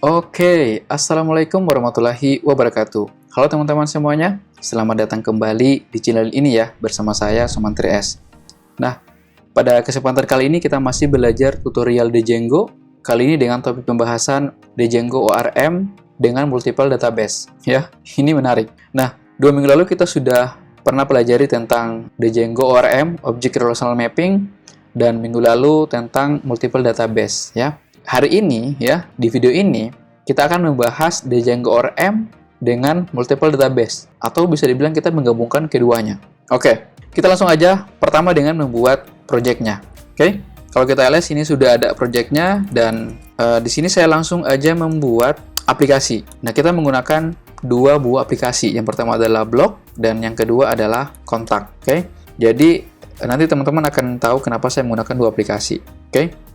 Oke, Assalamualaikum warahmatullahi wabarakatuh. Halo teman-teman semuanya, selamat datang kembali di channel ini ya, bersama saya Sumantri S. Nah, pada kesempatan kali ini kita masih belajar tutorial Django, kali ini dengan topik pembahasan Django ORM dengan multiple database. Ya, ini menarik. Nah, 2 minggu lalu kita sudah pernah pelajari tentang Django ORM, Object Relational Mapping, dan minggu lalu tentang multiple database ya. Hari ini ya, di video ini kita akan membahas Django ORM dengan multiple database, atau bisa dibilang kita menggabungkan keduanya. Oke, kita langsung aja pertama dengan membuat project-nya. Oke, kalau kita lihat sini sudah ada project-nya, dan di sini saya langsung aja membuat aplikasi. Nah, kita menggunakan dua buah aplikasi. Yang pertama adalah blog dan yang kedua adalah kontak. Oke, jadi nanti teman-teman akan tahu kenapa saya menggunakan dua aplikasi.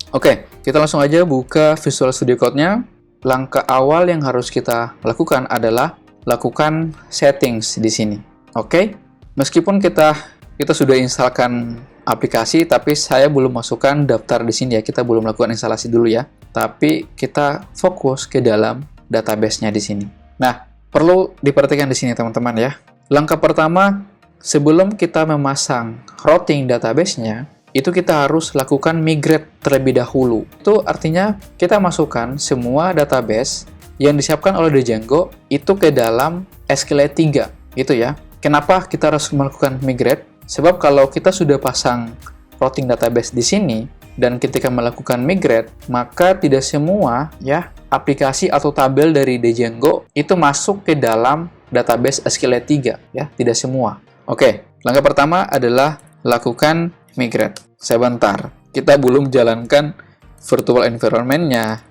Oke, kita langsung aja buka Visual Studio Code-nya. Langkah awal yang harus kita lakukan adalah lakukan settings di sini. Oke, meskipun kita sudah instalkan aplikasi, tapi saya belum masukkan daftar di sini ya. Kita belum lakukan instalasi dulu ya. Tapi kita fokus ke dalam database-nya di sini. Nah, perlu diperhatikan di sini teman-teman ya. Langkah pertama, sebelum kita memasang routing database-nya, itu kita harus lakukan migrate terlebih dahulu. Itu artinya kita masukkan semua database yang disiapkan oleh Django itu ke dalam SQLite 3, gitu ya. Kenapa kita harus melakukan migrate? Sebab kalau kita sudah pasang routing database di sini dan ketika melakukan migrate, maka tidak semua ya aplikasi atau tabel dari Django itu masuk ke dalam database SQLite 3 ya, tidak semua. Oke, langkah pertama adalah lakukan migrate. Sebentar, kita belum jalankan virtual environment-nya.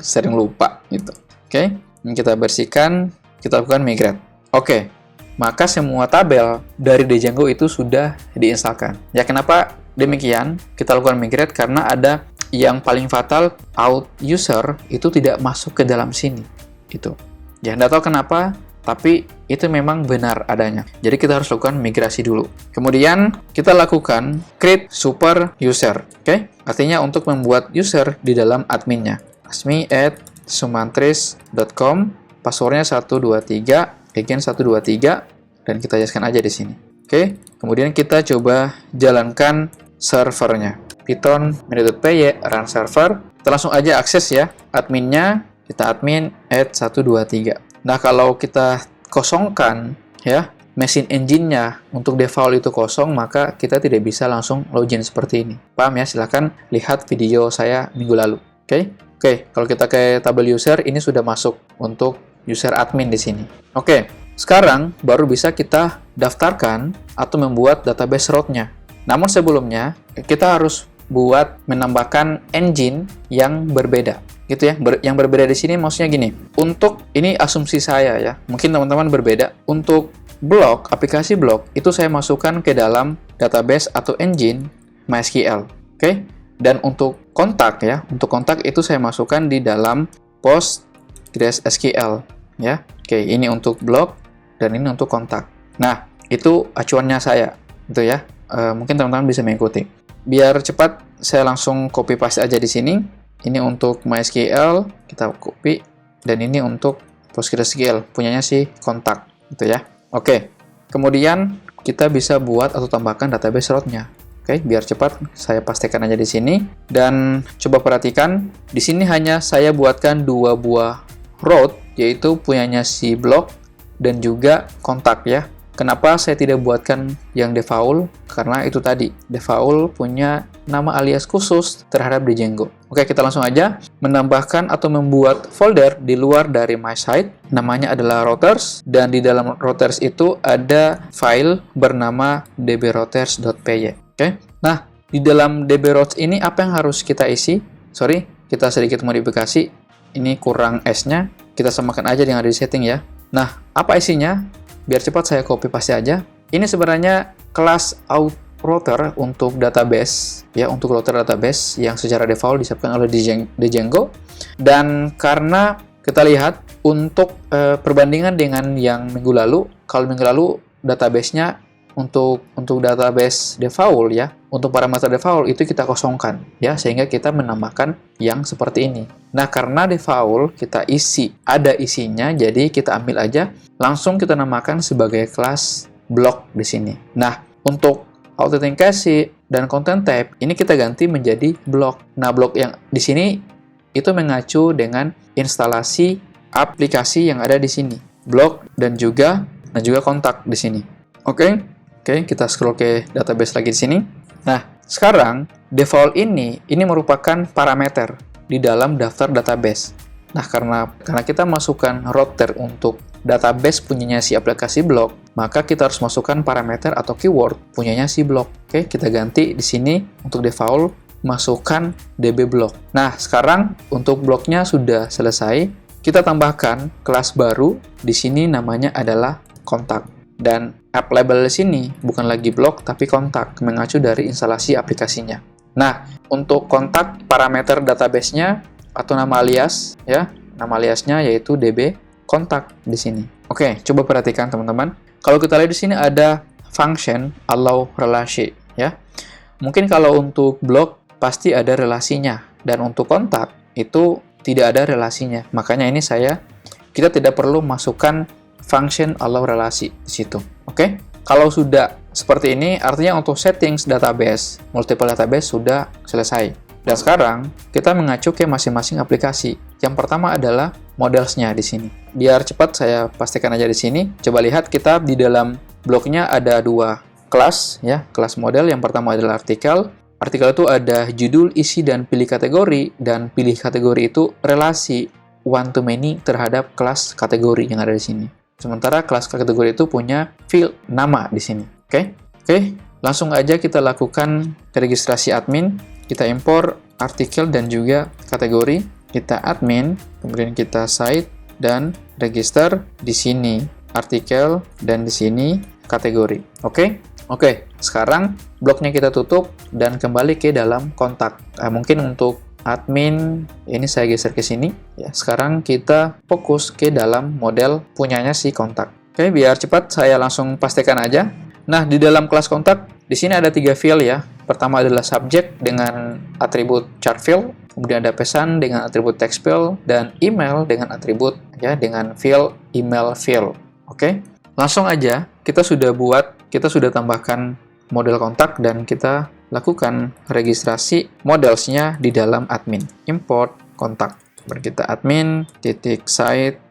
Sering lupa gitu. Oke, ini kita bersihkan, kita lakukan migrate. Oke, maka semua tabel dari Django itu sudah diinstalkan. Ya, kenapa demikian? Kita lakukan migrate karena ada yang paling fatal, out user itu tidak masuk ke dalam sini. Itu. Ya, nggak tahu kenapa, tapi itu memang benar adanya. Jadi kita harus lakukan migrasi dulu. Kemudian kita lakukan create super user. Oke? Artinya untuk membuat user di dalam adminnya. asmi@sumantris.com, passwordnya 123, again 123, dan kita jelaskan aja di sini. Oke? Kemudian kita coba jalankan servernya. Python main.py run server. Kita langsung aja akses ya adminnya. Kita admin @123. Nah, kalau kita kosongkan ya mesin engine-nya untuk default itu kosong, maka kita tidak bisa langsung login seperti ini. Paham ya? Silahkan lihat video saya minggu lalu. Oke, kalau kita ke tabel user, ini sudah masuk untuk user admin di sini. Oke, sekarang baru bisa kita daftarkan atau membuat database root-nya. Namun sebelumnya, kita harus menambahkan engine yang berbeda. Gitu ya. Yang berbeda di sini maksudnya gini. Untuk ini asumsi saya ya. Mungkin teman-teman berbeda. Untuk blog, aplikasi blog itu saya masukkan ke dalam database atau engine MySQL. Oke? Dan untuk kontak ya, untuk kontak itu saya masukkan di dalam PostgreSQL ya. Oke, ini untuk blog dan ini untuk kontak. Nah, itu acuannya saya. Itu ya. Mungkin teman-teman bisa mengikuti. Biar cepat, saya langsung copy paste aja di sini. Ini untuk MySQL, kita copy, dan ini untuk PostgreSQL, punyanya si kontak, gitu ya. Oke, kemudian kita bisa buat atau tambahkan database root-nya. Oke, biar cepat, saya pastikan aja di sini. Dan coba perhatikan, di sini hanya saya buatkan dua buah root, yaitu punyanya si blog dan juga kontak ya. Kenapa saya tidak buatkan yang default? Karena itu tadi, default punya nama alias khusus terhadap Django. Oke, kita langsung aja menambahkan atau membuat folder di luar dari my site. Namanya adalah routers, dan di dalam routers itu ada file bernama dbrouters.py. Oke, nah di dalam dbrouters ini apa yang harus kita isi? Sorry, kita sedikit modifikasi. Ini kurang S-nya, kita samakan aja dengan di setting ya. Nah, apa isinya? Biar cepat saya copy paste aja. Ini sebenarnya kelas router untuk database ya, untuk router database yang secara default disiapkan oleh Django. Dan karena kita lihat untuk perbandingan dengan yang minggu lalu, kalau minggu lalu database-nya untuk database default ya, untuk parameter default itu kita kosongkan ya, sehingga kita menambahkan yang seperti ini. Nah, karena default kita ada isinya, jadi kita ambil aja, langsung kita namakan sebagai kelas block di sini. Nah, untuk authentication dan content type ini kita ganti menjadi block. Nah, block yang di sini itu mengacu dengan instalasi aplikasi yang ada di sini, block dan juga kontak di sini. Oke, kita scroll ke database lagi di sini. Nah, sekarang default ini merupakan parameter di dalam daftar database. Nah, karena kita masukkan router untuk database punyanya si aplikasi block, maka kita harus masukkan parameter atau keyword punyanya si block. Oke, kita ganti di sini untuk default masukkan db block. Nah, sekarang untuk blocknya sudah selesai. Kita tambahkan kelas baru di sini namanya adalah kontak. Dan app label di sini bukan lagi block tapi kontak, mengacu dari instalasi aplikasinya. Nah, untuk kontak parameter database-nya atau nama alias ya, nama aliasnya yaitu db kontak di sini. Oke, coba perhatikan teman-teman. Kalau kita lihat di sini ada function allow relasi ya. Mungkin kalau untuk block pasti ada relasinya, dan untuk kontak itu tidak ada relasinya. Makanya ini kita tidak perlu masukkan function allow relasi di situ. Oke? Kalau sudah seperti ini, artinya untuk settings database, multiple database sudah selesai. Dan sekarang kita mengacu ke masing-masing aplikasi. Yang pertama adalah modelsnya di sini. Biar cepat saya pastikan aja di sini. Coba lihat, kita di dalam bloknya ada dua kelas ya, kelas model. Yang pertama adalah artikel. Artikel itu ada judul, isi, dan pilih kategori. Dan pilih kategori itu relasi one to many terhadap kelas kategori yang ada di sini. Sementara kelas kategori itu punya field nama di sini. Oke, langsung aja kita lakukan registrasi admin. Kita impor artikel dan juga kategori. Kita admin, kemudian kita site dan register di sini artikel dan di sini kategori. Oke, sekarang bloknya kita tutup dan kembali ke dalam kontak. Mungkin untuk admin ini saya geser ke sini ya. Sekarang kita fokus ke dalam model punyanya si kontak. Oke, biar cepat saya langsung pastikan aja. Nah, di dalam kelas kontak di sini ada 3 field ya. Pertama adalah subject dengan atribut chart field, kemudian ada pesan dengan atribut text field, dan email dengan atribut ya dengan field email field. Oke. Langsung aja kita sudah tambahkan model kontak dan kita lakukan registrasi modelsnya di dalam admin. Import kontak. Kita admin site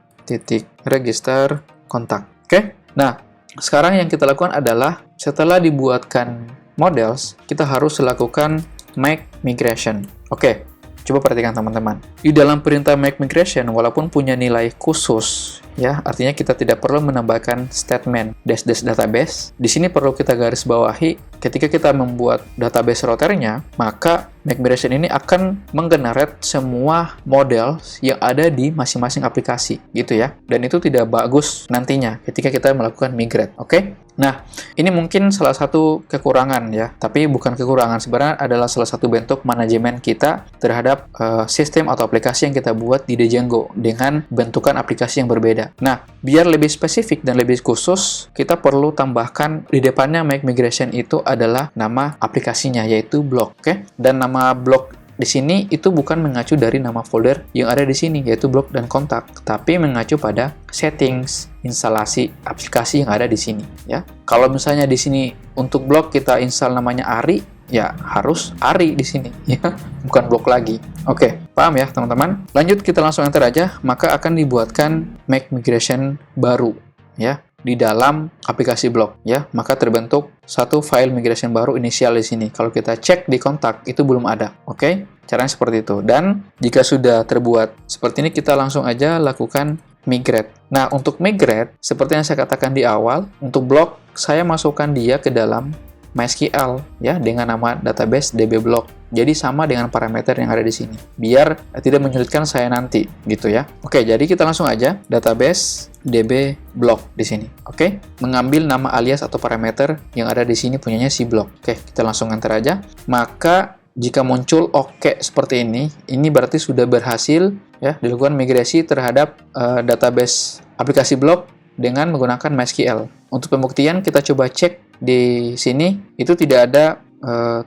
register kontak. Oke. Nah, sekarang yang kita lakukan adalah setelah dibuatkan models, kita harus lakukan make migration. Oke. Coba perhatikan teman-teman. Di dalam perintah make migration, walaupun punya nilai khusus, ya, artinya kita tidak perlu menambahkan statement dash database. Di sini perlu kita garis bawahi, ketika kita membuat database routernya, maka make migration ini akan menggenerate semua model yang ada di masing-masing aplikasi, gitu ya. Dan itu tidak bagus nantinya ketika kita melakukan migrate. Oke? Nah, ini mungkin salah satu kekurangan ya, tapi bukan kekurangan, sebenarnya adalah salah satu bentuk manajemen kita terhadap sistem atau aplikasi yang kita buat di Django dengan bentukan aplikasi yang berbeda. Nah, biar lebih spesifik dan lebih khusus, kita perlu tambahkan di depannya make migration itu adalah nama aplikasinya, yaitu block. Oke? Dan nama block di sini itu bukan mengacu dari nama folder yang ada di sini, yaitu block dan kontak, tapi mengacu pada settings instalasi aplikasi yang ada di sini. Ya, kalau misalnya di sini untuk block kita install namanya Ari, ya harus Ari di sini, ya, bukan block lagi. Oke, paham ya teman-teman? Lanjut, kita langsung enter aja, maka akan dibuatkan make migration baru, ya, di dalam aplikasi block, ya, maka terbentuk satu file migration baru inisial di sini. Kalau kita cek di kontak itu belum ada. Oke, caranya seperti itu. Dan jika sudah terbuat seperti ini, kita langsung aja lakukan migrate. Nah, untuk migrate seperti yang saya katakan di awal, untuk block saya masukkan dia ke dalam MySQL ya dengan nama database db block. Jadi sama dengan parameter yang ada di sini. Biar tidak menyulitkan saya nanti gitu ya. Oke, jadi kita langsung aja database db block di sini. Oke, mengambil nama alias atau parameter yang ada di sini punyanya si block. Oke, kita langsung enter aja. Maka jika muncul oke seperti ini berarti sudah berhasil ya dilakukan migrasi terhadap database aplikasi block dengan menggunakan MySQL. Untuk pembuktian kita coba cek di sini, itu tidak ada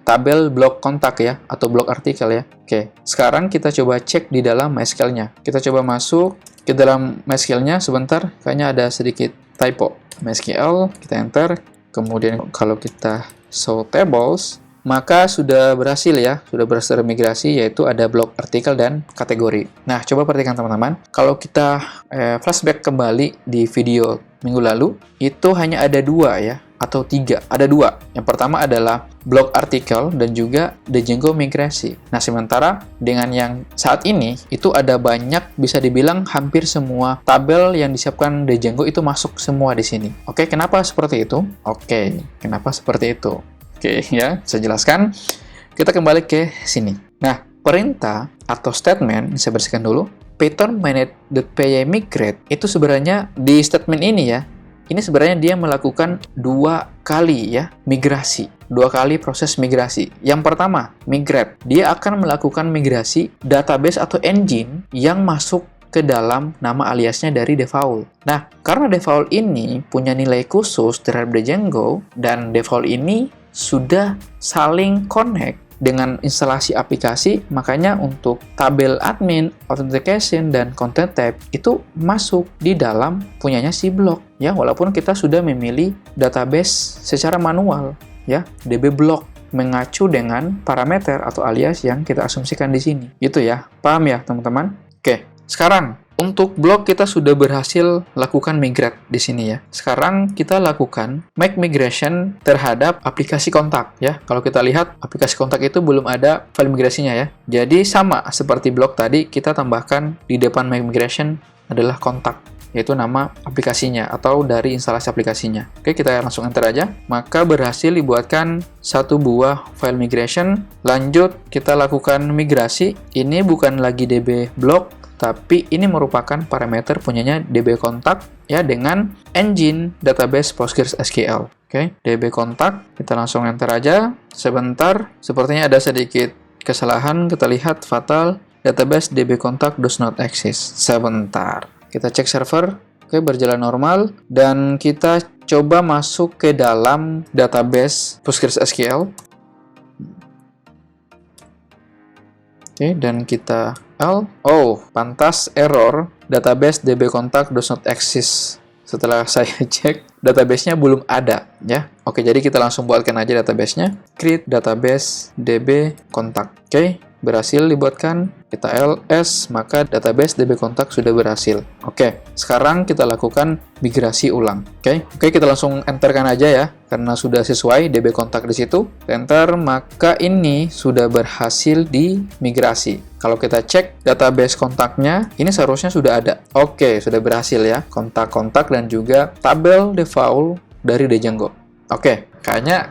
tabel blok kontak ya, atau blok artikel ya. Oke, sekarang kita coba cek di dalam MySQL-nya. Kita coba masuk ke dalam MySQL-nya, sebentar, kayaknya ada sedikit typo. MySQL, kita enter, kemudian kalau kita show tables, maka sudah berhasil ya, sudah berhasil migrasi, yaitu ada blok artikel dan kategori. Nah, coba perhatikan teman-teman, kalau kita flashback kembali di video minggu lalu, itu hanya ada 2 ya, atau 3, ada 2. Yang pertama adalah blok artikel dan juga Django migrasi. Nah, sementara dengan yang saat ini, itu ada banyak, bisa dibilang hampir semua tabel yang disiapkan Django itu masuk semua di sini. Oke, kenapa seperti itu? Oke, kenapa seperti itu? Oke, ya, saya jelaskan. Kita kembali ke sini. Nah, perintah atau statement, saya bersihkan dulu. Python manage.py migrate, itu sebenarnya di statement ini ya, ini sebenarnya dia melakukan 2 kali ya, migrasi. 2 kali proses migrasi. Yang pertama, migrate. Dia akan melakukan migrasi database atau engine yang masuk ke dalam nama aliasnya dari default. Nah, karena default ini punya nilai khusus terhadap Django, dan default ini sudah saling connect dengan instalasi aplikasi, makanya untuk tabel admin, authentication, dan content type itu masuk di dalam punyanya si blok ya, walaupun kita sudah memilih database secara manual ya, DB block mengacu dengan parameter atau alias yang kita asumsikan di sini. Gitu ya. Paham ya, teman-teman? Oke, sekarang untuk blok kita sudah berhasil lakukan migrate di sini ya. Sekarang kita lakukan make migration terhadap aplikasi kontak ya. Kalau kita lihat aplikasi kontak itu belum ada file migrasinya ya. Jadi sama seperti blok tadi, kita tambahkan di depan make migration adalah kontak, yaitu nama aplikasinya atau dari instalasi aplikasinya. Oke, kita langsung enter aja. Maka berhasil dibuatkan 1 buah file migration. Lanjut kita lakukan migrasi. Ini bukan lagi DB block, tapi ini merupakan parameter punyanya DB kontak ya, dengan engine database PostgreSQL. Oke, DB kontak, kita langsung enter aja. Sebentar, sepertinya ada sedikit kesalahan. Kita lihat fatal, database DB kontak does not exist. Sebentar, kita cek server. Oke, berjalan normal, dan kita coba masuk ke dalam database PostgreSQL. Oke, dan kita pantas error, database DB kontak does not exist. Setelah saya cek, database-nya belum ada ya. Oke, jadi kita langsung buatkan aja database-nya. Create database DB kontak. Oke, berhasil dibuatkan. Kita ls, maka database DB kontak sudah berhasil. Oke, sekarang kita lakukan migrasi ulang. Oke, kita langsung enterkan aja ya, karena sudah sesuai DB kontak di situ. Enter, maka ini sudah berhasil dimigrasi. Kalau kita cek database kontaknya, ini seharusnya sudah ada. Oke, sudah berhasil ya, kontak-kontak dan juga tabel default dari Django. Oke, kayaknya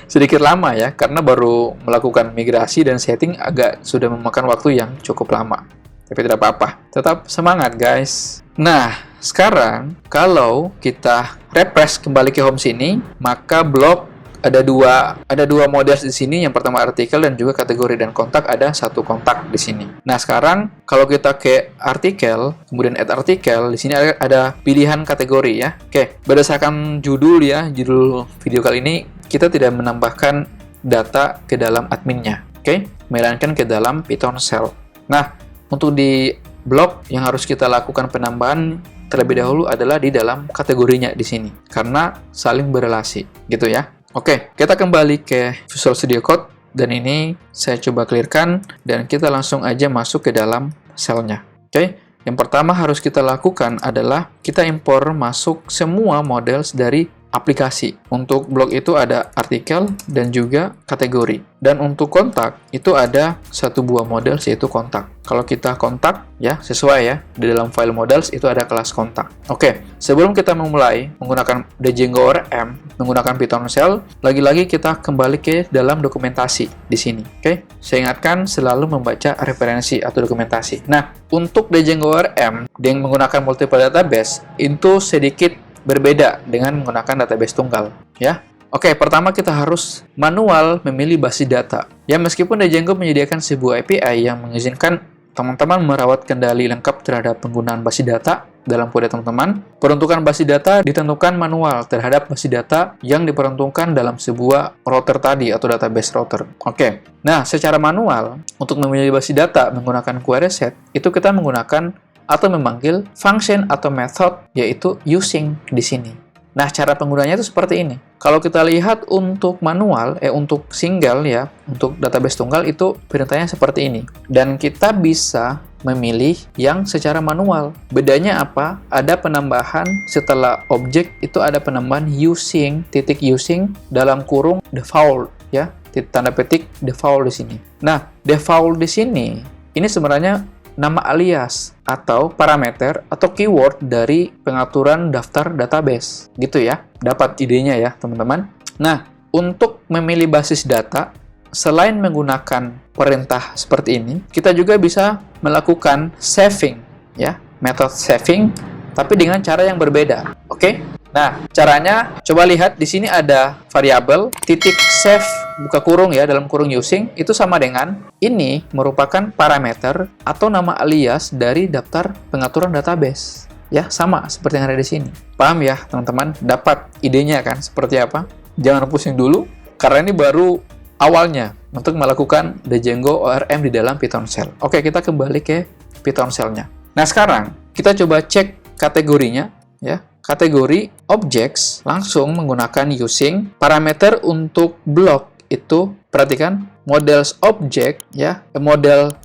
sedikit lama ya, karena baru melakukan migrasi dan setting agak sudah memakan waktu yang cukup lama. Tapi tidak apa-apa, tetap semangat guys. Nah, sekarang kalau kita refresh kembali ke home sini, maka blok ada dua model di sini. Yang pertama artikel dan juga kategori, dan kontak ada 1 kontak di sini. Nah, sekarang kalau kita ke artikel, kemudian add artikel, di sini ada pilihan kategori ya. Oke, berdasarkan judul ya, judul video kali ini kita tidak menambahkan data ke dalam adminnya. Oke, melainkan ke dalam Python shell. Nah, untuk di blok yang harus kita lakukan penambahan terlebih dahulu adalah di dalam kategorinya di sini, karena saling berelasi gitu ya. Oke, kita kembali ke Visual Studio Code, dan ini saya coba clearkan, dan kita langsung aja masuk ke dalam shell-nya. Oke, yang pertama harus kita lakukan adalah kita impor masuk semua models dari aplikasi. Untuk blok itu ada artikel dan juga kategori. Dan untuk kontak itu ada 1 buah model, yaitu kontak. Kalau kita kontak ya, sesuai ya, di dalam file models itu ada kelas kontak. Oke, sebelum kita memulai menggunakan Django ORM, menggunakan Python shell, lagi-lagi kita kembali ke dalam dokumentasi di sini. Oke, saya ingatkan selalu membaca referensi atau dokumentasi. Nah, untuk Django ORM dengan menggunakan multiple database itu sedikit berbeda dengan menggunakan database tunggal ya. Oke, pertama kita harus manual memilih basis data. Ya, meskipun Django menyediakan sebuah API yang mengizinkan teman-teman merawat kendali lengkap terhadap penggunaan basis data dalam kode teman-teman. Peruntukan basis data ditentukan manual terhadap basis data yang diperuntukkan dalam sebuah router tadi atau database router. Oke. Nah, secara manual untuk memilih basis data menggunakan query set itu kita menggunakan atau memanggil function atau method yaitu using di sini. Nah, cara penggunanya itu seperti ini. Kalau kita lihat untuk manual, untuk single ya, untuk database tunggal itu perintahnya seperti ini. Dan kita bisa memilih yang secara manual. Bedanya apa? Ada penambahan setelah objek itu ada penambahan using, titik using dalam kurung default ya, tanda petik default di sini. Nah, default di sini ini sebenarnya nama alias atau parameter atau keyword dari pengaturan daftar database. Gitu ya. Dapat idenya ya, teman-teman. Nah, untuk memilih basis data, selain menggunakan perintah seperti ini, kita juga bisa melakukan saving ya, metode saving tapi dengan cara yang berbeda. Oke? Nah, caranya coba lihat di sini ada variabel titik save buka kurung ya, dalam kurung using itu sama dengan ini merupakan parameter atau nama alias dari daftar pengaturan database. Ya, sama seperti yang ada di sini. Paham ya, teman-teman? Dapat idenya kan seperti apa? Jangan pusing dulu karena ini baru awalnya untuk melakukan Django ORM di dalam Python Shell. Oke, kita kembali ke Python Shell-nya. Nah, sekarang kita coba cek kategorinya ya. Kategori objects langsung menggunakan using parameter untuk block itu perhatikan models object ya,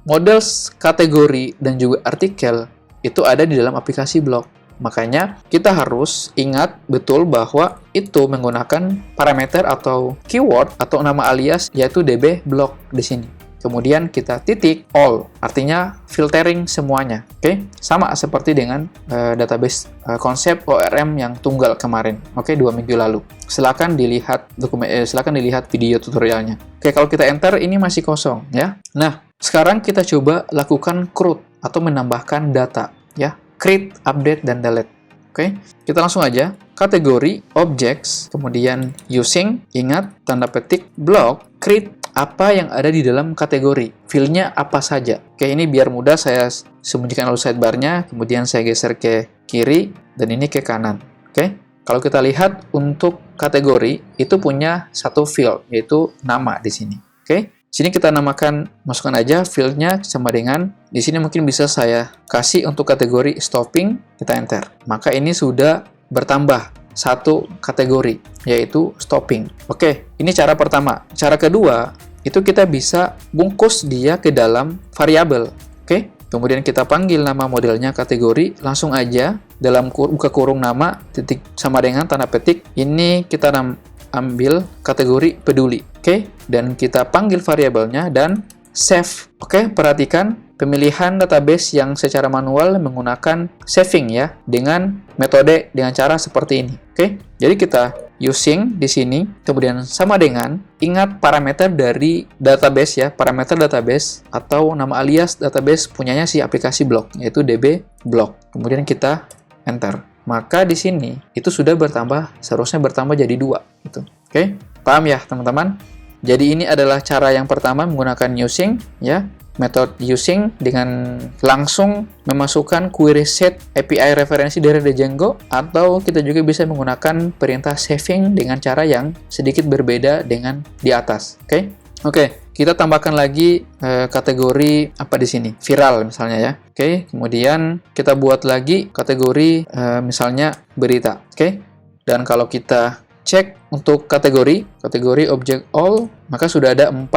models kategori dan juga artikel itu ada di dalam aplikasi block. Makanya kita harus ingat betul bahwa itu menggunakan parameter atau keyword atau nama alias yaitu db block di sini. Kemudian kita titik all, artinya filtering semuanya. Oke, sama seperti dengan database konsep ORM yang tunggal kemarin. Oke, 2 minggu lalu. Silakan dilihat video tutorialnya. Oke, kalau kita enter ini masih kosong ya. Nah, sekarang kita coba lakukan CRUD atau menambahkan data ya. Create, update dan delete. Oke, kita langsung aja kategori objects, kemudian using, ingat tanda petik block, create apa yang ada di dalam kategori, field-nya apa saja. Oke, ini biar mudah saya sembunyikan lalu sidebar-nya, kemudian saya geser ke kiri, dan ini ke kanan. Oke, kalau kita lihat untuk kategori, itu punya satu field, yaitu nama di sini. Oke, sini kita namakan, masukkan aja field-nya sama dengan, di sini mungkin bisa saya kasih untuk kategori stopping, kita enter. Maka ini sudah bertambah satu kategori, yaitu stopping. Oke, ini cara pertama. Cara kedua, itu kita bisa bungkus dia ke dalam variabel. Oke, kemudian kita panggil nama modelnya kategori, langsung aja dalam buka kurung nama, titik sama dengan tanda petik, ini kita ambil kategori peduli. Oke, dan kita panggil variabelnya dan save. Oke, perhatikan pemilihan database yang secara manual menggunakan saving ya, dengan metode dengan cara seperti ini. Oke, jadi kita using di sini, kemudian sama dengan ingat parameter dari database ya, parameter database atau nama alias database punyanya si aplikasi block, yaitu db block. Kemudian kita enter. Maka di sini itu sudah bertambah, seharusnya bertambah jadi 2 gitu. Oke, paham ya teman-teman? Jadi ini adalah cara yang pertama menggunakan using ya. Metode using dengan langsung memasukkan query set API referensi dari Django, atau kita juga bisa menggunakan perintah saving dengan cara yang sedikit berbeda dengan di atas. Oke, kita tambahkan lagi kategori apa di sini? Viral misalnya ya. Oke, kemudian kita buat lagi kategori misalnya berita. Oke. Dan kalau kita cek untuk kategori object all, maka sudah ada 4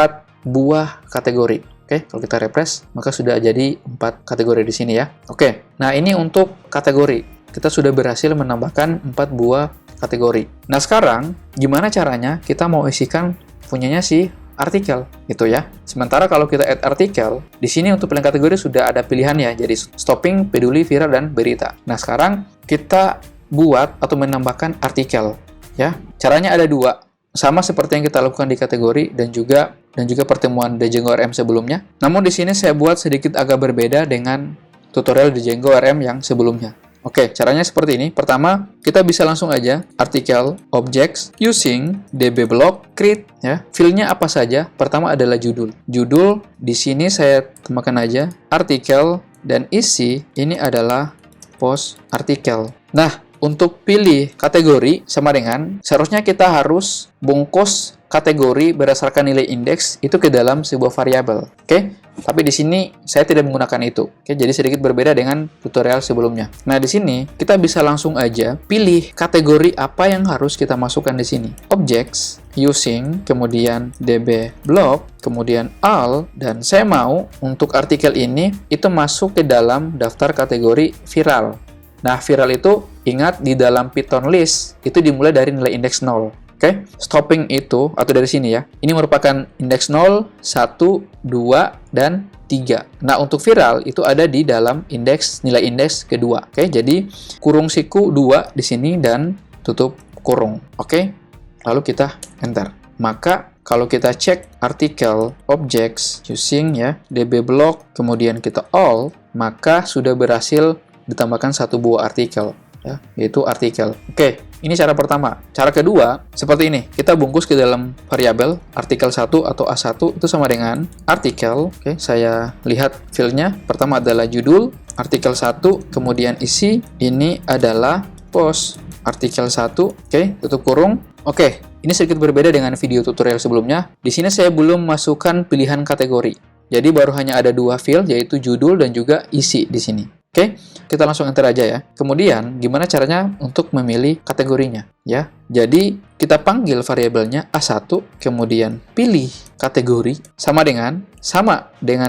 buah kategori. Oke, kalau kita refresh, maka sudah jadi 4 kategori di sini ya. Oke, nah ini untuk kategori. Kita sudah berhasil menambahkan 4 buah kategori. Nah sekarang, gimana caranya kita mau isikan punyanya si artikel, gitu ya. Sementara kalau kita add artikel, di sini untuk pilihan kategori sudah ada pilihan ya, jadi stopping, peduli, viral, dan berita. Nah sekarang kita buat atau menambahkan artikel, ya. Caranya ada 2. Sama seperti yang kita lakukan di kategori dan juga pertemuan Django ORM sebelumnya. Namun di sini saya buat sedikit agak berbeda dengan tutorial Django ORM yang sebelumnya. Oke, caranya seperti ini. Pertama, kita bisa langsung aja artikel objects using db block create ya. Field-nya apa saja? Pertama adalah judul. Judul di sini saya tambahkan aja artikel dan isi ini adalah post artikel. Nah, untuk pilih kategori sama dengan seharusnya kita harus bungkus kategori berdasarkan nilai indeks itu ke dalam sebuah variabel. Oke? Tapi di sini saya tidak menggunakan itu. Oke, jadi sedikit berbeda dengan tutorial sebelumnya. Nah, di sini kita bisa langsung aja pilih kategori apa yang harus kita masukkan di sini. Objects using, kemudian db block, kemudian all, dan saya mau untuk artikel ini itu masuk ke dalam daftar kategori viral. Nah, viral itu ingat di dalam Python list itu dimulai dari nilai indeks 0. Oke, stopping itu, atau dari sini ya, ini merupakan indeks 0, 1, 2, dan 3. Nah, untuk viral itu ada di dalam nilai indeks kedua. Oke, jadi kurung siku 2 di sini dan tutup kurung. Oke, lalu kita enter. Maka, kalau kita cek artikel objects using ya, db block, kemudian kita all, maka sudah berhasil ditambahkan satu buah artikel. Ya, yaitu artikel. Oke, ini cara pertama. Cara kedua, seperti ini. Kita bungkus ke dalam variabel artikel 1 atau A1 itu sama dengan artikel. Oke, saya lihat field-nya. Pertama adalah judul, artikel 1, kemudian isi. Ini adalah post artikel 1. Oke, tutup kurung. Oke, ini sedikit berbeda dengan video tutorial sebelumnya. Di sini saya belum masukkan pilihan kategori. Jadi baru hanya ada dua field, yaitu judul dan juga isi di sini. Oke, kita langsung enter aja ya. Kemudian, gimana caranya untuk memilih kategorinya? Ya, jadi kita panggil variabelnya A1, kemudian pilih kategori sama dengan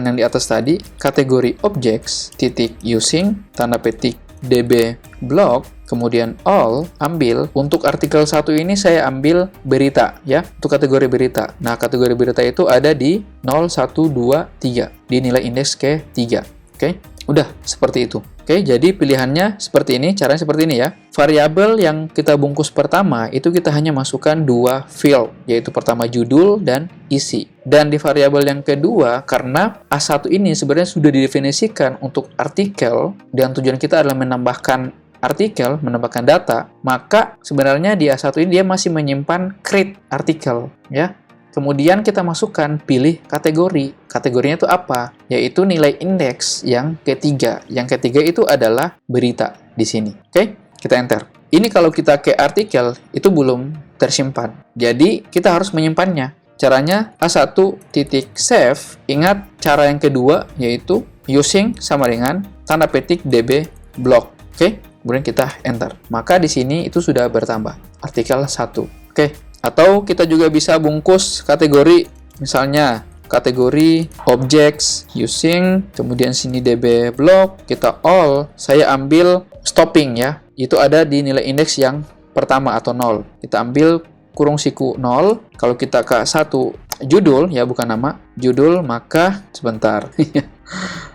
yang di atas tadi, kategori objects titik using tanda petik db block, kemudian all, ambil untuk artikel 1 ini saya ambil berita ya, untuk kategori berita. Nah, kategori berita itu ada di 0, 1, 2, 3 di nilai indeks ke-3. Oke. Udah, seperti itu. Oke, jadi pilihannya seperti ini, caranya seperti ini ya. Variabel yang kita bungkus pertama, itu kita hanya masukkan dua field, yaitu pertama judul dan isi. Dan di variabel yang kedua, karena A1 ini sebenarnya sudah didefinisikan untuk artikel, dan tujuan kita adalah menambahkan artikel, menambahkan data, maka sebenarnya di A1 ini dia masih menyimpan create artikel, ya. Kemudian kita masukkan pilih kategori. Kategorinya itu apa? Yaitu nilai indeks yang ketiga. Yang ketiga itu adalah berita di sini. Oke, kita enter. Ini kalau kita ke artikel itu belum tersimpan. Jadi kita harus menyimpannya. Caranya A1 titik save. Ingat cara yang kedua yaitu using sama dengan tanda petik db block. Oke, kemudian kita enter. Maka di sini itu sudah bertambah artikel 1. Oke. Atau kita juga bisa bungkus kategori, misalnya kategori objects using, kemudian sini db block, kita all, saya ambil stopping ya, itu ada di nilai indeks yang pertama atau 0. Kita ambil kurung siku 0, kalau kita ke 1 judul, ya bukan nama, judul, maka sebentar,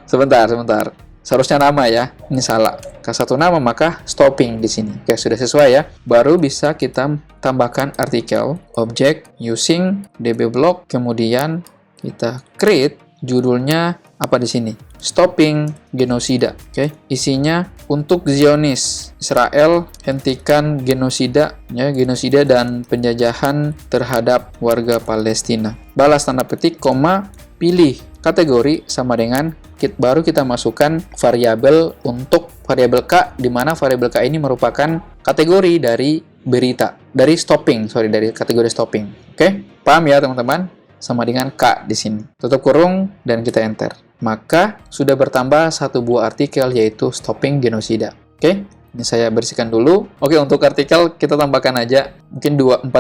sebentar. Seharusnya nama ya, ini salah. Ke satu nama maka stopping di sini. Oke, sudah sesuai ya. Baru bisa kita tambahkan artikel object using db block, kemudian kita create judulnya apa di sini? Stopping genosida. Oke, isinya untuk Zionis Israel hentikan genosida ya, genosida dan penjajahan terhadap warga Palestina. Balas tanda petik koma, pilih kategori sama dengan baru kita masukkan variabel untuk variabel K, di mana variabel K ini merupakan kategori dari berita, dari kategori stopping. Oke, paham ya teman-teman? Sama dengan K di sini. Tutup kurung dan kita enter. Maka sudah bertambah satu buah artikel yaitu stopping genosida. Oke, ini saya bersihkan dulu. Oke, untuk artikel kita tambahkan aja mungkin 4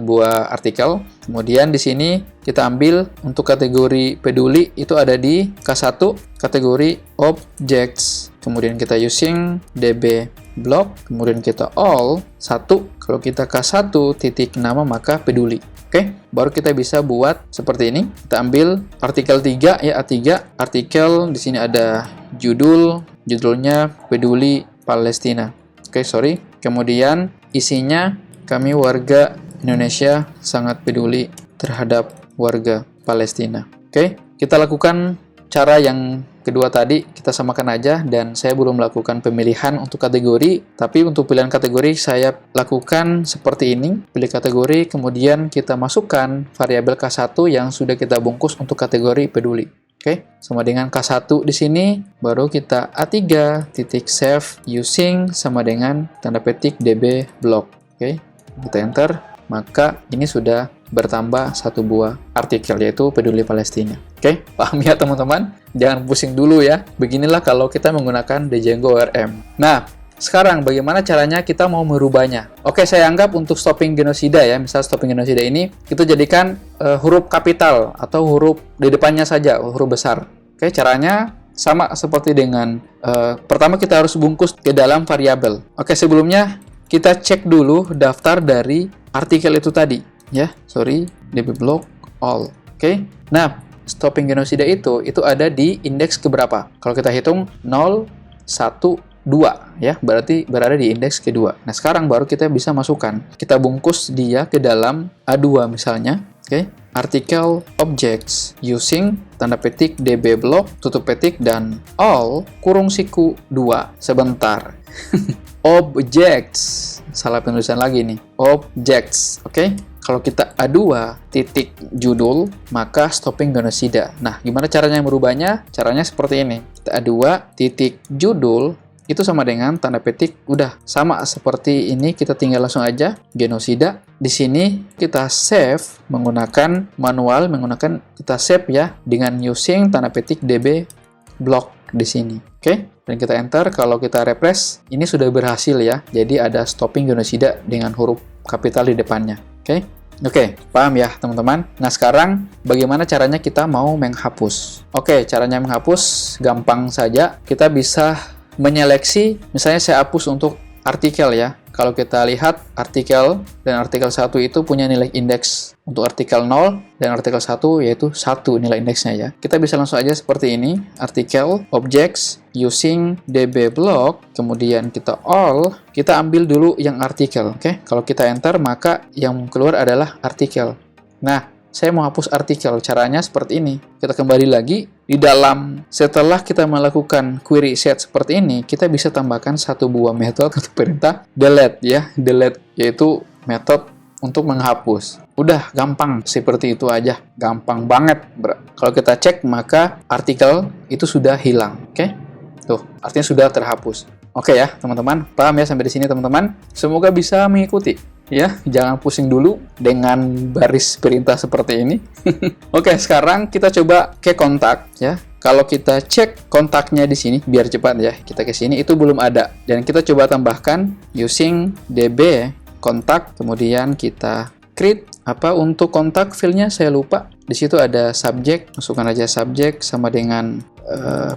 buah artikel. Kemudian di sini kita ambil untuk kategori peduli itu ada di K1, kategori objects. Kemudian kita using db block, kemudian kita all 1. Kalau kita K1 titik nama maka peduli. Oke, baru kita bisa buat seperti ini. Kita ambil artikel 3 ya, A3. Artikel di sini ada judulnya peduli Palestina. Oke, sorry. Kemudian isinya kami warga Indonesia sangat peduli terhadap warga Palestina. Oke, kita lakukan cara yang kedua tadi kita samakan aja, dan saya belum melakukan pemilihan untuk kategori, tapi untuk pilihan kategori saya lakukan seperti ini. Pilih kategori, kemudian kita masukkan variabel K1 yang sudah kita bungkus untuk kategori peduli. Oke, sama dengan K1 di sini, baru kita A3 titik save using sama dengan tanda petik db block. Oke, kita enter, maka ini sudah bertambah satu buah artikel, yaitu peduli Palestina. Oke, paham ya teman-teman? Jangan pusing dulu ya. Beginilah kalau kita menggunakan Django ORM. Nah, sekarang bagaimana caranya kita mau merubahnya? Oke, saya anggap untuk stopping genosida ya, misal stopping genosida ini kita jadikan huruf kapital atau huruf di depannya saja, huruf besar. Oke, caranya sama seperti dengan pertama kita harus bungkus ke dalam variabel. Oke, sebelumnya kita cek dulu daftar dari artikel itu tadi. Ya, sorry, db block all. Oke, nah stopping genosida itu ada di indeks keberapa? Kalau kita hitung 0, 1, 2 ya, berarti berada di indeks kedua. Nah, sekarang baru kita bisa masukkan. Kita bungkus dia ke dalam A2 misalnya. Oke, artikel objects using tanda petik db block tutup petik dan all kurung siku 2 sebentar. Objects, salah penulisan lagi nih. Objects, oke? Kalau kita A2 titik judul, maka stopping genosida. Nah, gimana caranya merubahnya? Caranya seperti ini. Kita A2 titik judul, itu sama dengan tanda petik, udah sama seperti ini, kita tinggal langsung aja genosida. Di sini kita save menggunakan manual, kita save ya dengan using tanda petik db block di sini. Oke? Dan kita enter. Kalau kita refresh, ini sudah berhasil ya. Jadi ada stopping genosida dengan huruf kapital di depannya. Oke, paham ya teman-teman? Nah, sekarang bagaimana caranya kita mau menghapus? Oke, caranya menghapus gampang saja. Kita bisa menyeleksi, misalnya saya hapus untuk artikel ya. Kalau kita lihat artikel dan artikel 1 itu punya nilai indeks. Untuk artikel 0 dan artikel 1 yaitu 1 nilai indeksnya ya. Kita bisa langsung aja seperti ini. Artikel, objects, using db block, kemudian kita all, kita ambil dulu yang artikel. Oke, kalau kita enter maka yang keluar adalah artikel. Nah, saya mau hapus artikel. Caranya seperti ini. Kita kembali lagi. Di dalam, setelah kita melakukan query set seperti ini, kita bisa tambahkan satu buah metode atau perintah delete ya. Delete, yaitu metode untuk menghapus. Udah, gampang. Seperti itu aja. Gampang banget. Kalau kita cek, maka artikel itu sudah hilang. Oke? Tuh, artinya sudah terhapus. Oke ya, teman-teman. Paham ya sampai di sini, teman-teman? Semoga bisa mengikuti. Ya, jangan pusing dulu dengan baris perintah seperti ini. Oke, sekarang kita coba ke kontak ya. Kalau kita cek kontaknya di sini, biar cepat ya, kita ke sini itu belum ada. Dan kita coba tambahkan using db kontak, kemudian kita create untuk kontak fieldnya saya lupa. Di situ ada subjek, masukkan aja subjek sama dengan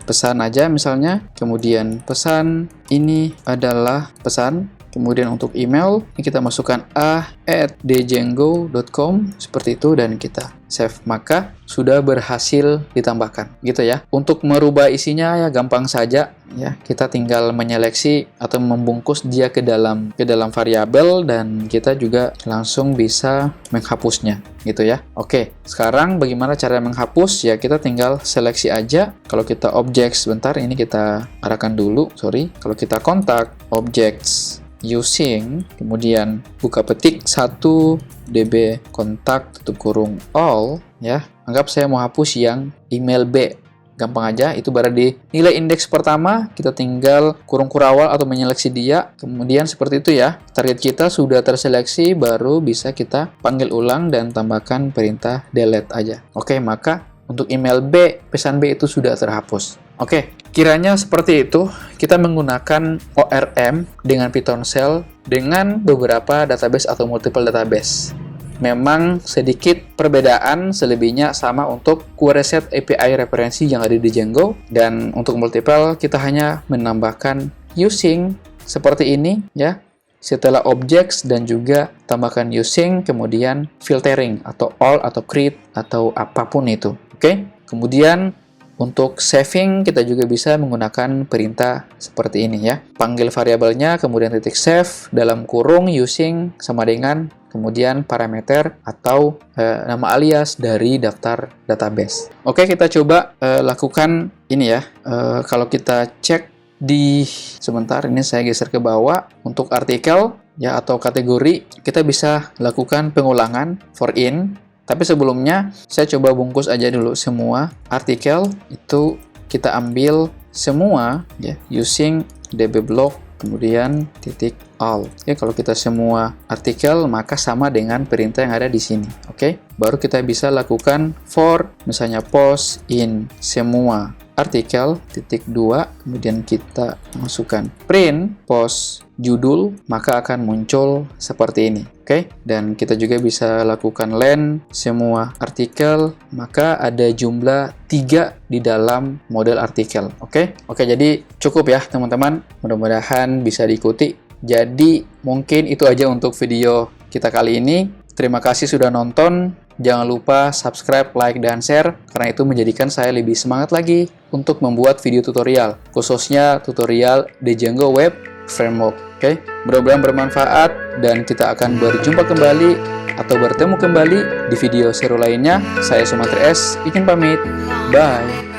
pesan aja misalnya. Kemudian pesan ini adalah pesan. Kemudian untuk email, ini kita masukkan a@django.com seperti itu dan kita save. Maka sudah berhasil ditambahkan, gitu ya. Untuk merubah isinya ya gampang saja ya. Kita tinggal menyeleksi atau membungkus dia ke dalam variabel dan kita juga langsung bisa menghapusnya, gitu ya. Oke, sekarang bagaimana cara menghapus? Ya kita tinggal seleksi aja. Kalau kita objects, sebentar ini kita arahkan dulu, sorry. Kalau kita kontak, objects using, kemudian buka petik 1 db kontak tutup kurung all ya. Anggap saya mau hapus yang email B. Gampang aja, itu berada di nilai indeks pertama, kita tinggal kurung kurawal atau menyeleksi dia. Kemudian seperti itu ya. Target kita sudah terseleksi, baru bisa kita panggil ulang dan tambahkan perintah delete aja. Oke, maka untuk email B, pesan B itu sudah terhapus. Oke, kiranya seperti itu. Kita menggunakan ORM dengan Python Shell dengan beberapa database atau multiple database. Memang sedikit perbedaan, selebihnya sama untuk query set API referensi yang ada di Django. Dan untuk multiple, kita hanya menambahkan using seperti ini ya. Setelah objects dan juga tambahkan using, kemudian filtering atau all atau create atau apapun itu. Oke, kemudian Untuk saving, kita juga bisa menggunakan perintah seperti ini ya. Panggil variabelnya, kemudian titik save, dalam kurung using sama dengan, kemudian parameter atau nama alias dari daftar database. Oke, kita coba lakukan ini ya. Kalau kita cek sebentar, ini saya geser ke bawah. Untuk artikel ya atau kategori, kita bisa lakukan pengulangan for in. Tapi sebelumnya, saya coba bungkus aja dulu semua artikel, itu kita ambil semua ya, using dbblock, kemudian titik all. Oke, kalau kita semua artikel, maka sama dengan perintah yang ada di sini. Oke, baru kita bisa lakukan for, misalnya post in semua artikel, titik 2, kemudian kita masukkan print post judul, maka akan muncul seperti ini. Oke, dan kita juga bisa lakukan len semua artikel, maka ada jumlah 3 di dalam model artikel. Oke, jadi cukup ya teman-teman, mudah-mudahan bisa diikuti. Jadi mungkin itu aja untuk video kita kali ini. Terima kasih sudah nonton. Jangan lupa subscribe, like, dan share, karena itu menjadikan saya lebih semangat lagi untuk membuat video tutorial, khususnya tutorial Django Web Framework. Oke, mudah-mudahan bermanfaat, dan kita akan berjumpa kembali atau bertemu kembali di video seru lainnya. Saya Sumantri S, izin pamit. Bye!